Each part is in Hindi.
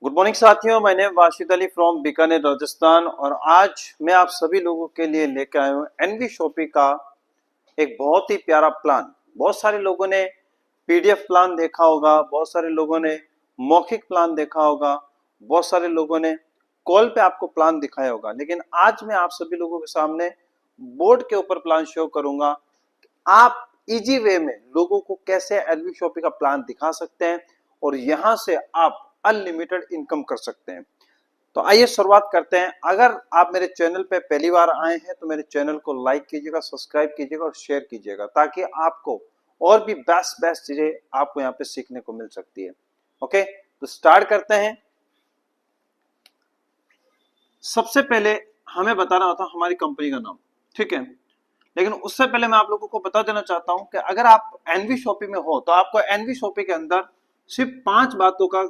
गुड मॉर्निंग साथियों, मैं नेम वाशिद अली फ्रॉम बीकानेर राजस्थान और आज मैं आप सभी लोगों के लिए लेकर आया हूँ एनवी शॉपी का एक बहुत ही प्यारा प्लान। बहुत सारे लोगों ने पीडीएफ प्लान देखा होगा, बहुत सारे लोगों ने मौखिक प्लान देखा होगा, बहुत सारे लोगों ने कॉल पे आपको प्लान दिखाया होगा, लेकिन आज मैं आप सभी लोगों के सामने बोर्ड के ऊपर प्लान शो करूंगा। आप इजी वे में लोगों को कैसे एनवी शॉपी का प्लान दिखा सकते हैं और यहां से आप अनलिमिटेड इनकम कर सकते हैं। तो आइए शुरुआत करते हैं। अगर आप मेरे चैनल पे पहली बार आए हैं तो मेरे चैनल को लाइक कीजिएगा, सब्सक्राइब कीजिएगा और शेयर कीजिएगा ताकि आपको और भी बेस्ट बेस्ट चीजें आपको यहाँ पे सीखने को मिल सकती है। ओके, तो स्टार्ट करते हैं। सबसे पहले हमें बताना होता है हमारी कंपनी का नाम, ठीक है। लेकिन उससे पहले मैं आप लोगों को बता देना चाहता हूं कि अगर आप एनवी शॉपी में हो तो आपको एनवी शॉपी के अंदर सिर्फ 5 बातों का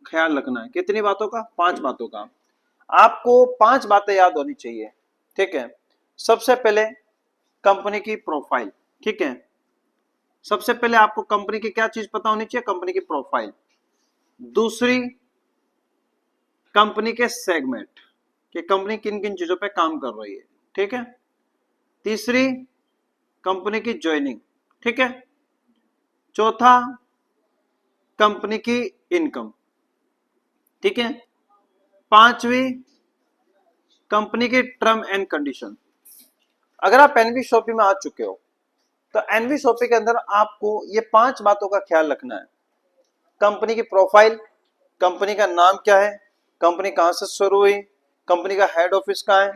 ख्याल रखना है। कितनी बातों का? 5 बातों का। आपको 5 बातें याद होनी चाहिए, ठीक है। सबसे पहले कंपनी की प्रोफाइल, ठीक है। सबसे पहले आपको कंपनी की क्या चीज पता होनी चाहिए? कंपनी की प्रोफाइल। दूसरी, कंपनी के सेगमेंट कि कंपनी किन किन चीजों पे काम कर रही है, ठीक है। तीसरी, कंपनी की ज्वाइनिंग, ठीक है। चौथा, कंपनी की इनकम, ठीक है। पांचवी, कंपनी की टर्म एंड कंडीशन। अगर आप एनवी शॉपी में आ चुके हो तो एनवी शॉपी के अंदर आपको ये 5 बातों का ख्याल रखना है। कंपनी की प्रोफाइल, कंपनी का नाम क्या है, कंपनी कहां से शुरू हुई, कंपनी का हेड ऑफिस कहां है।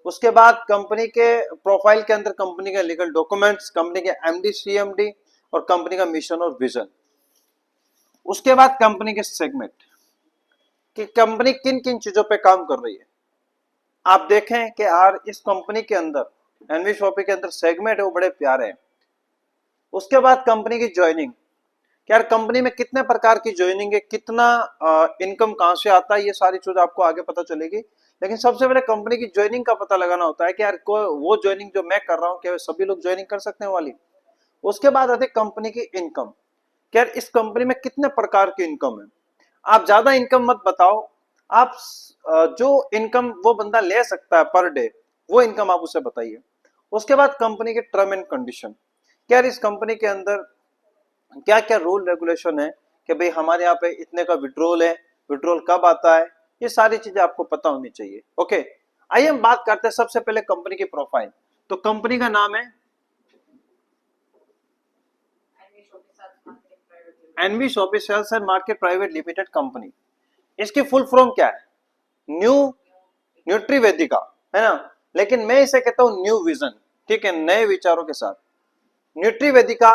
उसके बाद कंपनी के प्रोफाइल के अंदर कंपनी के लीगल डॉक्यूमेंट्स, कंपनी के एमडी सीएमडी और कंपनी का मिशन और विजन। उसके बाद कंपनी के सेगमेंट कि कंपनी किन किन चीजों पे काम कर रही है। आप देखें कि यार इस कंपनी के अंदर एनवी शॉपी के अंदर सेगमेंट है वो बड़े प्यारे हैं। उसके बाद कंपनी की ज्वाइनिंग, यार कंपनी में कितने प्रकार की ज्वाइनिंग है, कितना इनकम कहां से आता है, ये सारी चीज आपको आगे पता चलेगी। लेकिन सबसे पहले कंपनी की ज्वाइनिंग का पता लगाना होता है कि यार वो ज्वाइनिंग जो मैं कर रहा हूँ क्या सभी लोग ज्वाइनिंग कर सकते हैं वाली। उसके बाद आते कंपनी की इनकम, यार इस कंपनी में कितने प्रकार की इनकम है। आप ज्यादा इनकम मत बताओ, आप जो इनकम वो बंदा ले सकता है पर डे वो इनकम आप उसे बताइए। उसके बाद कंपनी के टर्म एंड कंडीशन, क्या इस कंपनी के अंदर क्या क्या रूल रेगुलेशन है कि भाई हमारे यहाँ पे इतने का विड्रॉल है, विड्रॉल कब आता है, ये सारी चीजें आपको पता होनी चाहिए। ओके, आइए हम बात करते हैं सबसे पहले कंपनी की प्रोफाइल। तो कंपनी का नाम है एनवी शॉपी sales and market private limited company. इसकी फुल फॉर्म क्या है? न्यू न्यूट्री वेदिका, है ना। लेकिन मैं इसे कहता हूं न्यू विजन, ठीक है, नए विचारों के साथ। Nutri Vedika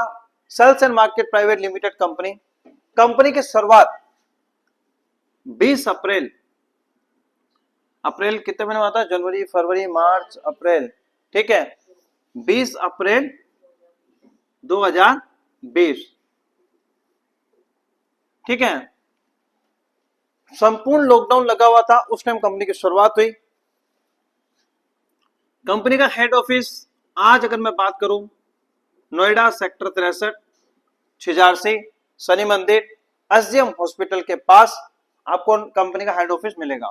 sales and market private limited company. Company की शुरुआत 20 अप्रैल, अप्रैल कितने महीने में आता है? जनवरी, फरवरी, मार्च, अप्रैल, ठीक है। 20 अप्रैल 2020, ठीक है। संपूर्ण लॉकडाउन लगा हुआ था उस टाइम कंपनी की शुरुआत हुई। कंपनी का हेड ऑफिस आज अगर मैं बात करूं नोएडा सेक्टर 63 छिजारसी शनि मंदिर एसडीएम हॉस्पिटल के पास आपको कंपनी का हेड ऑफिस मिलेगा।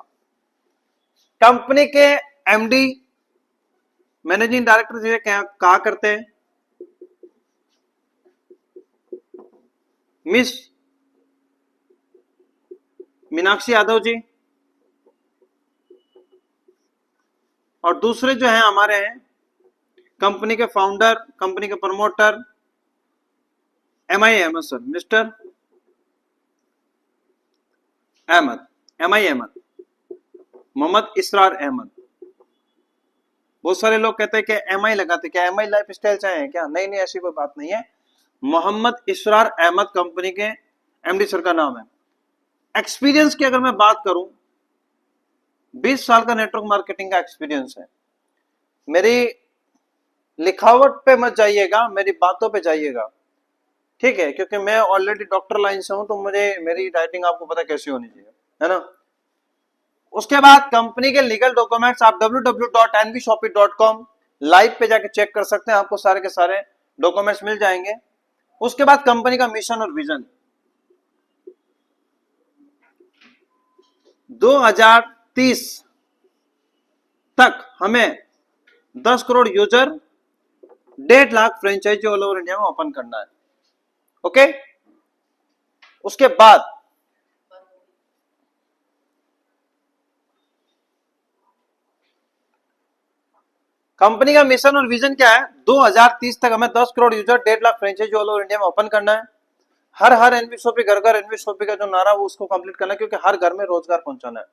कंपनी के एमडी मैनेजिंग डायरेक्टर जिसे कहा करते हैं मिस मीनाक्षी यादव जी, और दूसरे जो हैं हमारे हैं कंपनी के फाउंडर, कंपनी के promoter MI Ahmed sir, mister Ahmed, MI Ahmed, Mohammed Israr Ahmed. बहुत सारे लोग कहते हैं कि एमआई लगाते, क्या एमआई लाइफ स्टाइल से हैं क्या? नहीं नहीं, ऐसी कोई बात नहीं है। मोहम्मद इसरार अहमद कंपनी के एमडी सर का नाम है। एक्सपीरियंस की अगर मैं बात करूं 20 साल का नेटवर्क मार्केटिंग का एक्सपीरियंस है। मेरी लिखावट पे मत जाइएगा, मेरी बातों पे जाइएगा, ठीक है, क्योंकि मैं ऑलरेडी डॉक्टर लाइन से हूं तो मुझे मेरी राइटिंग आपको पता कैसी होनी चाहिए, है ना। उसके बाद कंपनी के लीगल डॉक्यूमेंट्स आप www.nvshopee.com लाइव पे जाके चेक कर सकते हैं, आपको सारे के सारे डॉक्यूमेंट्स मिल जाएंगे। उसके बाद कंपनी का मिशन और विजन, 2030 तक हमें 10 crore user, 1.5 lakh franchisee all over India में ओपन करना है। ओके, उसके बाद कंपनी का मिशन और विजन क्या है? 2030 तक हमें 10 crore user, 1.5 lakh franchisee all over India में ओपन करना है। हर एनवी शॉपी, घर घर एनवी शॉपी का जो नारा है वो उसको कंप्लीट करना है, क्योंकि हर घर में रोजगार पहुंचाना है।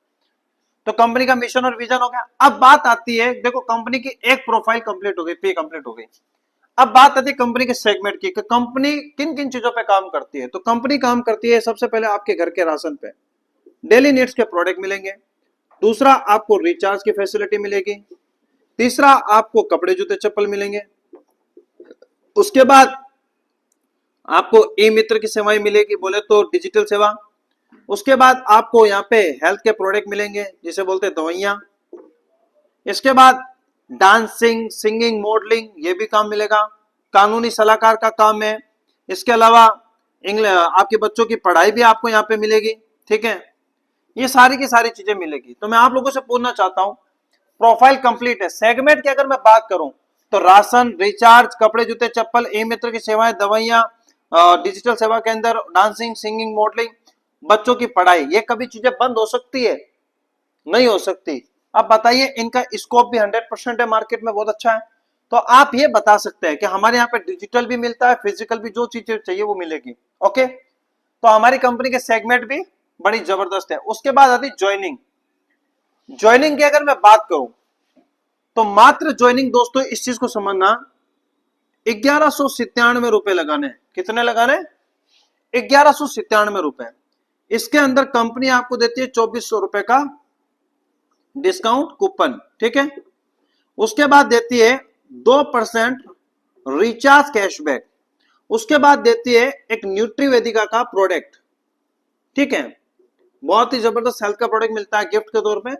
तो कंपनी का मिशन और विजन हो गया। अब बात आती है, देखो कंपनी की एक प्रोफाइल कंप्लीट हो गई, पे कंप्लीट हो गई। अब बात आती है कंपनी के सेगमेंट की, कि कंपनी किन किन चीजों पे काम करती है। तो कंपनी काम करती है सबसे पहले आपके घर के राशन पे, डेली नीड्स के प्रोडक्ट मिलेंगे। दूसरा, आपको रिचार्ज की फैसिलिटी मिलेगी। तीसरा, आपको कपड़े, जूते, चप्पल मिलेंगे। उसके बाद आपको ई मित्र की सेवाएं मिलेगी, बोले तो डिजिटल सेवा। उसके बाद आपको यहाँ पे हेल्थ के प्रोडक्ट मिलेंगे, जिसे बोलते हैं दवाइयां। इसके बाद डांसिंग, सिंगिंग, मॉडलिंग, ये भी काम मिलेगा। कानूनी सलाहकार का काम है। इसके अलावा आपके बच्चों की पढ़ाई भी आपको यहाँ पे मिलेगी। ठीक है, ये सारी की सारी चीजें मिलेगी। तो मैं आप लोगों से पूछना चाहता हूं, प्रोफाइल कंप्लीट है। सेगमेंट की अगर मैं बात करूं तो राशन, रिचार्ज, कपड़े, जूते, चप्पल, ई मित्र की सेवाएं, दवाइयां, डिजिटल सेवा के अंदर डांसिंग, सिंगिंग, मॉडलिंग, बच्चों की पढ़ाई, ये कभी चीजें बंद हो सकती है? नहीं हो सकती। अब बताइए, इनका स्कोप भी 100% है मार्केट में, बहुत अच्छा है। तो आप ये बता सकते हैं कि हमारे यहाँ पे डिजिटल भी मिलता है, फिजिकल भी, जो चीजें चाहिए वो मिलेगी। ओके, तो हमारी कंपनी के सेगमेंट भी बड़ी जबरदस्त है। उसके बाद आती ज्वाइनिंग। ज्वाइनिंग की अगर मैं बात करूं तो मात्र ज्वाइनिंग, दोस्तों इस चीज को समझना, 1197 रुपए लगाने। कितने लगाने? 1197 रुपए। इसके अंदर कंपनी आपको देती है 2400 रुपए का डिस्काउंट कूपन। ठीक है, उसके बाद देती है 2% रिचार्ज कैशबैक। उसके बाद देती है एक न्यूट्रीवेदिका का प्रोडक्ट। ठीक है, बहुत ही जबरदस्त हेल्थ का प्रोडक्ट मिलता है गिफ्ट के तौर पे।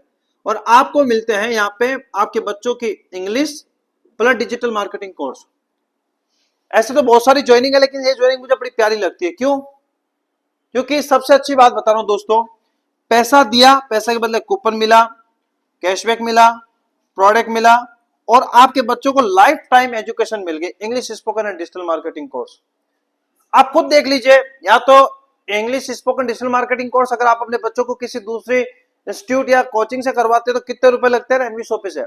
और आपको मिलते हैं यहाँ पे आपके बच्चों की English plus digital marketing course. ऐसे तो बहुत सारी ज्वाइनिंग है, लेकिन ये ज्वाइनिंग मुझे बड़ी प्यारी लगती है। क्यों? क्योंकि सबसे अच्छी बात बता रहा हूं दोस्तों, पैसा दिया, पैसा के बदले कूपन मिला, कैशबैक मिला, प्रोडक्ट मिला, और आपके बच्चों को लाइफ टाइम एजुकेशन मिल गई, English spoken and digital marketing course. आप खुद देख लीजिए, या तो English spoken digital marketing course अगर आप अपने बच्चों को किसी दूसरे इंस्टीट्यूट या कोचिंग से करवाते हैं तो कितने रुपए लगते हैं एनवी शॉपी से।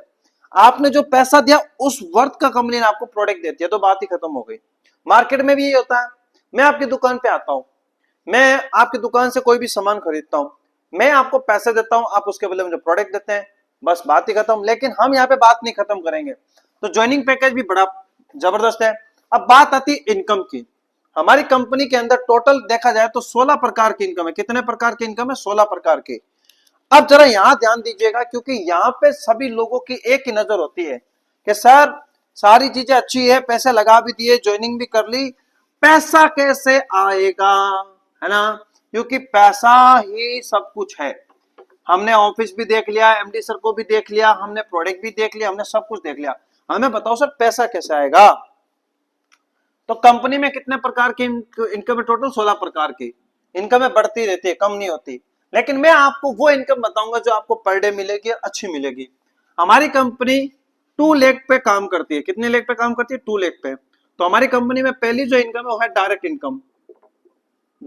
आपने जो पैसा दिया उस वर्थ का कंपनी ने आपको प्रोडक्ट देती है, तो बात ही खत्म हो गई। मार्केट में भी यही होता है। मैं आपकी दुकान पे आता हूं, मैं आपकी दुकान से कोई भी सामान खरीदता हूं, मैं आपको पैसे देता हूं, आप उसके बदले मुझे प्रोडक्ट देते हैं, बस बात ही खत्म। लेकिन हम यहाँ पे बात नहीं खत्म करेंगे। तो ज्वाइनिंग पैकेज भी बड़ा जबरदस्त है। अब बात आती है इनकम की। हमारी कंपनी के अंदर टोटल देखा जाए तो 16 प्रकार की इनकम है। कितने प्रकार की इनकम है? 16 प्रकार की। अब जरा यहां ध्यान दीजिएगा, क्योंकि यहां पे सभी लोगों की एक ही नजर होती है कि सर सारी चीजें अच्छी है, पैसे लगा भी दिए, ज्वाइनिंग भी कर ली, पैसा कैसे आएगा, है ना? क्योंकि पैसा ही सब कुछ है। हमने ऑफिस भी देख लिया, एमडी सर को भी देख लिया, हमने प्रोडक्ट भी देख लिया, हमने सब कुछ देख लिया, हमें बताओ सर पैसा कैसे आएगा? तो कंपनी में कितने प्रकार की इनकम है? टोटल 16 प्रकार की इनकम है, बढ़ती रहती है, कम नहीं होती। लेकिन मैं आपको वो इनकम बताऊंगा जो आपको पर डे मिलेगी और अच्छी मिलेगी। हमारी कंपनी 2 लाख पे काम करती है। कितने लाख पे काम करती है? 2 लाख पे। तो हमारी कंपनी में पहली जो इनकम है वो है डायरेक्ट इनकम,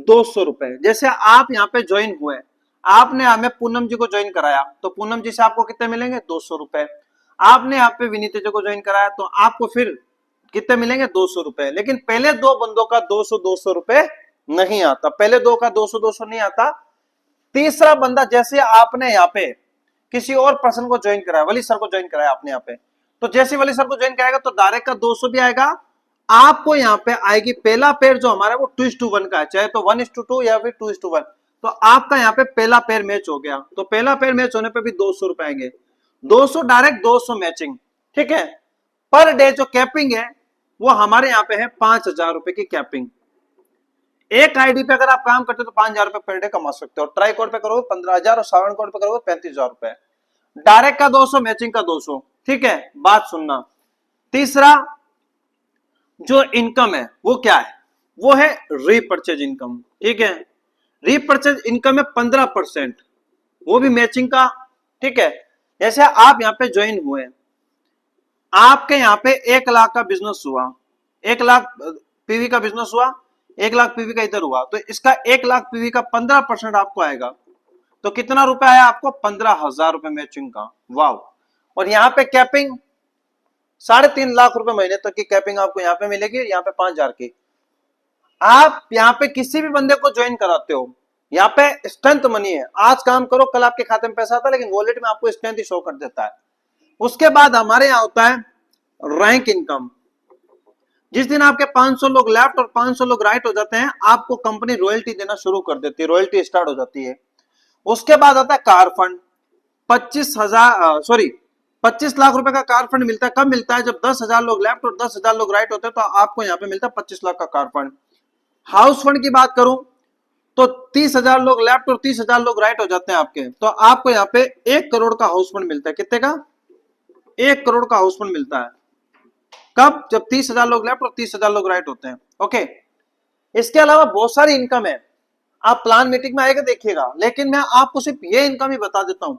200 रुपए। जैसे आप यहाँ पे ज्वाइन हुए, आपने हमें पूनम जी को ज्वाइन कराया, तो पूनम जी से आपको कितने मिलेंगे? 200 रुपए। आपने यहाँ पे विनीता जी को ज्वाइन कराया, तो आपको फिर कितने मिलेंगे? 200 रुपए। लेकिन पहले दो बंदों का 200 रुपए नहीं आता, पहले दो का 200 नहीं आता। तीसरा बंदा, जैसे आपने यहाँ पे किसी और पर्सन को ज्वाइन कराया, वली सर को ज्वाइन कराया आपने यहाँ पे, तो जैसे वली सर को ज्वाइन कराएगा तो डायरेक्ट का 200 भी आएगा। आपको यहाँ पे आएगी पहला पेयर जो हमारा वो 2:1 का है, चाहे तो 1:2 या फिर 2:1। तो आपका यहाँ पे पहला पेयर मैच हो गया, तो पहला पेयर मैच होने पे भी 200 रुपए आएंगे। 200 डायरेक्ट, 200 मैचिंग। ठीक है, पर डे जो कैपिंग है वो हमारे यहाँ पे है 5000 रुपए की कैपिंग। एक आईडी पे अगर आप काम करते हो तो 5000 रुपए पर डे कमा सकते हो। ट्राई कोड पे करोगे 15,000 और सावन कोड पे करोगे 35,000 रुपए। डायरेक्ट का 200, मैचिंग का 200। ठीक है, बात सुनना। तीसरा जो इनकम है वो क्या है? वो है रीपर्चेज इनकम। ठीक है, रीपर्चेज इनकम है 15%। वो भी मैचिंग का। ठीक है, जैसे आप यहाँ पे ज्वाइन हुए, आपके यहाँ पे 1 लाख का बिजनेस हुआ, 1 लाख पीवी का बिजनेस हुआ, 1 लाख पीवी का इधर हुआ, तो इसका 1 लाख पीवी का 15% आपको आएगा। तो कितना रुपए आया आपको? 15,000 रुपए मैचिंग का। वाव। और यहाँ पे कैपिंग 3.5 लाख रुपए महीने तक की कैपिंग आपको यहाँ पे मिलेगी, यहाँ पे 5,000 की। आप यहाँ पे किसी भी बंदे को ज्वाइन कराते हो, यहाँ पे स्ट्रेंथ मनी है, आज काम करो कल आपके खाते में पैसा आता है, लेकिन वॉलेट में आपको स्ट्रेंथ ही शो कर देता है। उसके बाद हमारे यहाँ होता है रैंक इनकम। जिस दिन आपके 500 लोग लेफ्ट और 500 लोग राइट हो जाते हैं, आपको कंपनी रॉयल्टी देना शुरू कर देती है, रॉयल्टी स्टार्ट हो जाती है। उसके बाद आता है कार फंड। 25 लाख रुपए का कार फंड मिलता है। कब मिलता है? जब 10,000 लोग लेफ्ट और 10,000 लोग राइट होते हैं, तो आपको यहाँ पे मिलता है 25 लाख का कार फंड। हाउस फंड की बात करूं तो 30,000 लोग लेफ्ट और 30,000 लोग राइट हो जाते हैं आपके, तो आपको यहाँ पे 1 करोड़ का हाउस फंड मिलता है। कितने का? 1 करोड़ का हाउस फंड मिलता है। कब? जब 30,000 लोग लेफ्ट और 30,000 लोग राइट होते हैं। ओके, इसके अलावा बहुत सारी इनकम है, आप प्लान मीटिंग में आएगा देखिएगा, लेकिन मैं आपको सिर्फ ये इनकम ही बता देता हूं।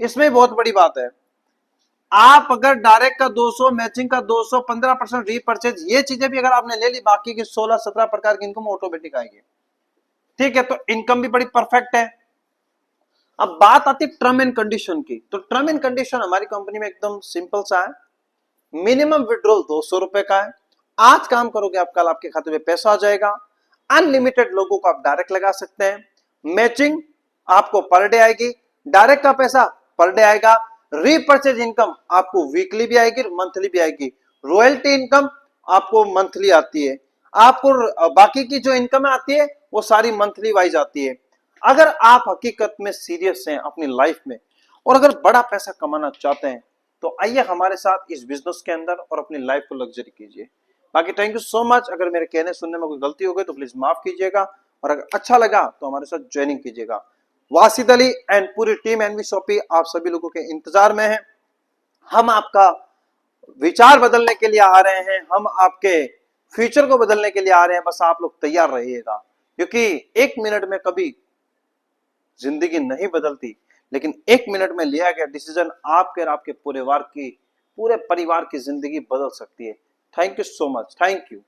इसमें बहुत बड़ी बात है, आप अगर डायरेक्ट का 200, मैचिंग का 200, 15% रीपर्चेज, ये चीजें भी अगर आपने ले ली, बाकी की 16-17 प्रकार की इनकम ऑटोमेटिक आएगी। ठीक है, तो इनकम भी बड़ी परफेक्ट है। अब बात आती है टर्म एंड कंडीशन की। तो टर्म एंड कंडीशन हमारी कंपनी में एकदम सिंपल सा है। मिनिमम विड्रॉल 200 रुपए का है। आज काम करोगे आप, कल आपके खाते में पैसा आ जाएगा। अनलिमिटेड लोगों को आप डायरेक्ट लगा सकते हैं। मैचिंग आपको पर डे आएगी, डायरेक्ट का पैसा पर डे आएगा। रीपर्चेज इनकम आपको वीकली भी आएगी, मंथली भी आएगी। रॉयल्टी इनकम आपको मंथली आती है। आपको बाकी की जो इनकम आती है वो सारी मंथली वाइज आती है। अगर आप हकीकत में सीरियस हैं अपनी लाइफ में और अगर बड़ा पैसा कमाना चाहते हैं, तो आइए हमारे साथ इस बिजनेस के अंदर और अपनी लाइफ को लग्जरी कीजिए। बाकी थैंक यू सो मच। अगर मेरे कहने सुनने में कोई गलती हो गई तो प्लीज माफ कीजिएगा, और अगर अच्छा लगा तो हमारे साथ ज्वाइनिंग कीजिएगा। वासिद अली एंड पूरी टीम एनवी शॉपी आप सभी लोगों के इंतजार में है। हम आपका विचार बदलने के लिए आ रहे हैं, हम आपके फ्यूचर को बदलने के लिए आ रहे हैं। बस आप लोग तैयार रहिएगा, क्योंकि 1 मिनट में कभी जिंदगी नहीं बदलती, लेकिन 1 मिनट में लिया गया डिसीजन आपके और आपके पूरे परिवार की जिंदगी बदल सकती है। Thank you so much. Thank you.